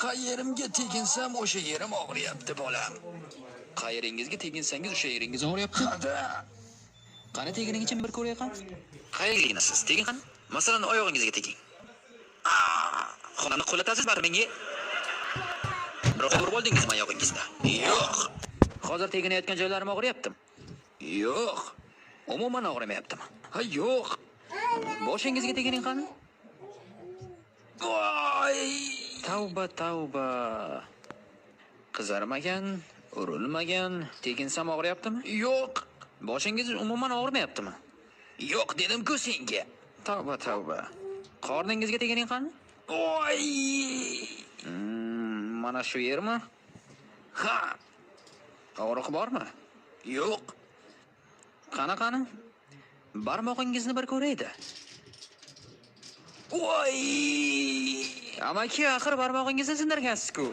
Qayerimga teginsam o'sha yerim og'riyapti bolam. Qayeringizga teginsangiz o'sha yeringiz og'riyapti. Qani teginingicha bir ko'ray qani? Qayerga siz tegin qani? Masalan, oyog'ingizga teging. Xonani qo'latasiz bar menga. Biroq urib oldingizmi oyog'ingizda? Yo'q. Hozir teginayotgan joylarim og'riyaptimi? Yo'q. Umuman og'rimayaptimi? Ha, yo'q. Boshingizga tegining qani? Voy! Tavba. Qizarmagan, urilmagan, teginsam og'riyaptimi? Yo'q. Boshingiz umuman og'rimayaptimi? Yo'q dedim-ku senga. Tavba. Qorningizga tegining qani? Voy! Mana shu yermi? Ha, Og'riq bormi? yo'q. Qani? Barmog'ingizni bir ko'raydi. Voy! Amaki, axir barmog'ingizni sindirgansiz-ku.